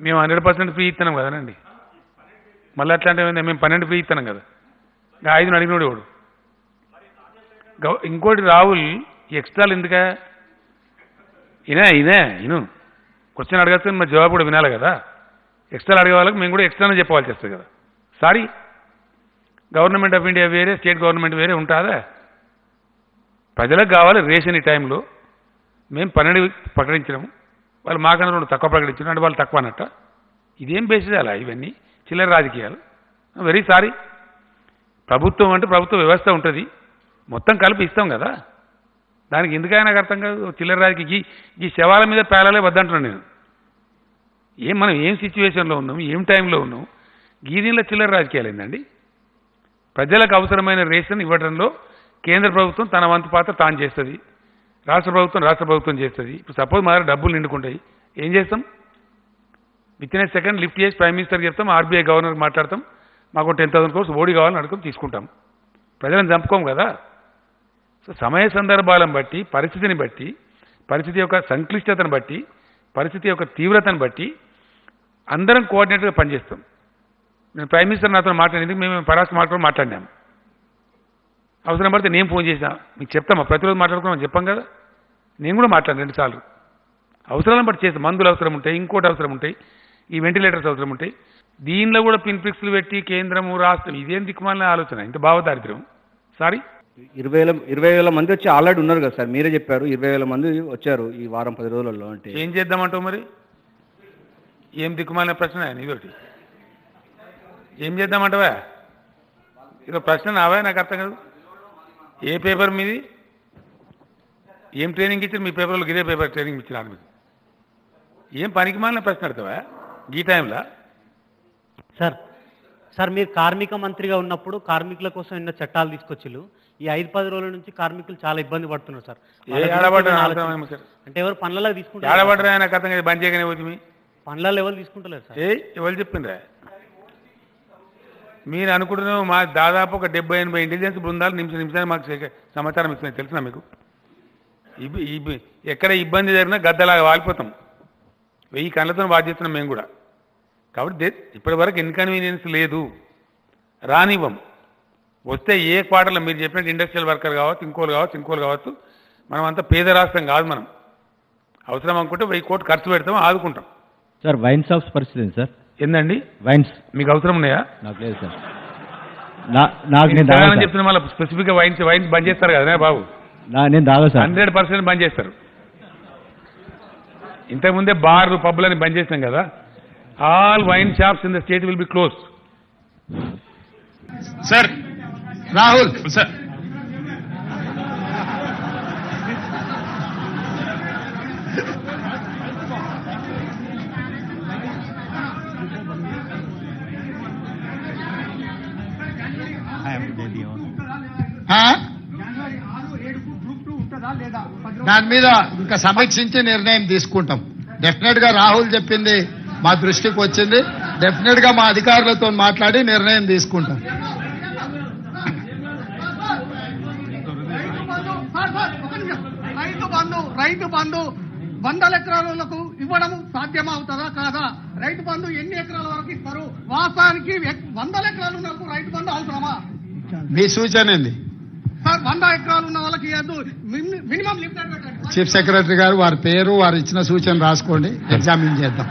మేము 100% ఫ్రీ ఇస్తున్నాం కదనండి. మళ్ళీ అట్లాంటి మేము 12 ఫ్రీ ఇస్తున్నాం కదా. 5 అడిగినోడు ఎవడు? ఇంకోటి రాహుల్ ఎక్స్ట్రాలు ఎందుకా? ఇను క్వశ్చన్ అడగచ్చు, మరి జవాబు కూడా వినాలి కదా. ఎక్స్ట్రాలు అడిగే వాళ్ళకి మేము కూడా ఎక్స్ట్రానే చెప్పవలసి వస్తుంది కదా. సారీ, గవర్నమెంట్ ఆఫ్ ఇండియా వేరే, స్టేట్ గవర్నమెంట్ వేరే ఉంటుందా? ప్రజలకు కావాలి రేషన్. ఈ టైంలో మేము 12 ప్రకటించినాము, వాళ్ళు మాకన్నా 2 తక్కువ ప్రకటించినాం అంటే వాళ్ళు తక్కువ అన్నట్ట. ఇదేం బేసిస్ అలా? ఇవన్నీ చిల్లర రాజకీయాలు. Very sorry. ప్రభుత్వం అంటే ప్రభుత్వ వ్యవస్థ ఉంటుంది, మొత్తం కలిపి ఇస్తాం కదా. దానికి ఎందుకైనా నాకు అర్థం కాదు. చిల్లర రాజకీయ ఈ శవాల మీద పేలాలే వద్దంటున్నాను నేను. మనం ఏం సిచ్యువేషన్లో ఉన్నాం, ఏం టైంలో ఉన్నాం, గీదీలో చిల్లర రాజకీయాలు ఏందండి? ప్రజలకు అవసరమైన రేషన్ ఇవ్వడంలో కేంద్ర ప్రభుత్వం తన వంతు పాత్ర తాను చేస్తుంది, రాష్ట్ర ప్రభుత్వం చేస్తుంది. ఇప్పుడు సపోజ్ మా దగ్గర డబ్బులు నిండుకుంటాయి, ఏం చేస్తాం? With in a second lift చేసి ప్రైమ్ మినిస్టర్కి చెప్తాం, ఆర్బీఐ గవర్నర్కి మాట్లాడతాం, మాకు 10,000 crores ఓడి కావాలని అడుగుతాం, తీసుకుంటాం. ప్రజలను చంపుకోం కదా. సో సమయ సందర్భాలను బట్టి, పరిస్థితిని బట్టి, పరిస్థితి యొక్క సంక్లిష్టతను బట్టి, పరిస్థితి యొక్క తీవ్రతను బట్టి అందరం కోఆర్డినేట్గా పనిచేస్తాం. నేను ప్రైమ్ మినిస్టర్ నాతో మాట్లాడేందుకు మేము పరాష్ట్ర మాట్లాడినాము. అవసరం పడితే నేను ఫోన్ చేసినా మీకు చెప్తామా, ప్రతిరోజు మాట్లాడుకున్నాం చెప్పాం కదా. నేను కూడా మాట్లాడాను 2 సార్లు. అవసరాలను బట్టి చేస్తాం. మందులు అవసరం ఉంటాయి, ఇంకోటి అవసరం ఉంటాయి, ఈ వెంటిలేటర్స్ అవసరం ఉంటాయి. దీనిలో కూడా పిన్ఫిక్స్లు పెట్టి కేంద్రము రాష్ట్రం ఇదేం దిక్కుమాలిన ఆలోచన, ఇంత భావదారిద్ర్యం. సారీ. 20,000 మంది వచ్చి ఆల్రెడీ ఉన్నారు కదా సార్, మీరే చెప్పారు 20,000 మంది వచ్చారు ఈ వారం 10 రోజులలో. అంటే ఏం చేద్దామంటావు మరి? ఏం దిక్కుమాలిన ప్రశ్న ఇదొకటి. ఏం చేద్దామంటావా? ఇదో ప్రశ్న నావా? నాకు అర్థం కాదు. ఏ పేపర్ మీది? ఏం ట్రైనింగ్ ఇచ్చారు మీ పేపర్లో? ఇదే పేపర్ ట్రైనింగ్ ఇచ్చినారు మీకు? ఏం పనికి మాలిన ప్రశ్న అడతావా ఈ టైంలో? సార్ మీరు కార్మిక మంత్రిగా ఉన్నప్పుడు కార్మికుల కోసం ఎన్నో చట్టాలు తీసుకొచ్చిళ్ళు. ఈ 5-10 రోజుల నుంచి కార్మికులు చాలా ఇబ్బంది పడుతున్నారు సార్. అంటే ఎవరు పనులలో తీసుకుంటారు? ఆడబడ్డా నాకు అర్థం కాదు. బంద్ చేయగానే పోతుంది. పనులలో ఎవరు తీసుకుంటలేరు సార్. ఎవరు చెప్పిండ్రా? మీరు అనుకుంటున్నావు మా దాదాపు ఒక 70-80 ఇంటెలిజెన్స్ బృందాలు నిమిషానికి మాకు సమాచారం ఇస్తున్నాయి. తెలిసినా మీకు? ఎక్కడ ఇబ్బంది జరిగినా గద్దలాగా వాలిపోతాం. 1000 కళ్ళతో బాధ్యస్తున్నాం మేము కూడా. కాబట్టి ఇప్పటి వరకు ఇన్కన్వీనియన్స్ లేదు, రానివ్వం. వస్తే ఏ క్వార్టర్లో మీరు చెప్పినట్టు ఇండస్ట్రియల్ వర్కర్ కావచ్చు, ఇంకోలు కావచ్చు. మనం అంతా పేద రాష్ట్రం కాదు. మనం అవసరం అనుకుంటే 1000 కోట్లు ఖర్చు పెడతాం, ఆదుకుంటాం. సార్ వైన్ షాప్స్ పరిస్థితి ఏంటి సార్? ఏందండి వైన్స్ మీకు అవసరం ఉన్నాయా? నాకు లేదు సార్. నాకు చెప్తున్నా మళ్ళీ స్పెసిఫిక్గా వైన్స్ బంద్ చేస్తారు కదా బాబు. నేను తాగా సార్. 100% బంద్ చేస్తారు. ఇంతకుముందే బార్లు పబ్బులని బంద్ చేసినాం కదా. All wine shops in the state will be close. Sir Rahul sir, దాని మీద ఇంకా సమీక్షించి నిర్ణయం తీసుకుంటాం. డెఫినెట్ గా రాహుల్ చెప్పింది మా దృష్టికి వచ్చింది. డెఫినెట్ గా మా అధికారులతో మాట్లాడి నిర్ణయం తీసుకుంటాం. రైతు బంధు 100 ఎకరాలకు ఇవ్వడం సాధ్యమవుతుందా కాదా? రైతు బంధు ఎన్ని ఎకరాల వరకు ఇస్తారు? వాస్తవానికి 100 ఎకరాలు ఉన్న వాళ్ళకు రైతు బంధు అవసరమా? మీ సూచన ఏంది సార్? 100 ఎకరాలు ఉన్న వాళ్ళకి మినిమం లిమిట్. చీఫ్ సెక్రటరీ గారు వారి పేరు, వారు ఇచ్చిన సూచన రాసుకోండి, ఎగ్జామిన్ చేద్దాం.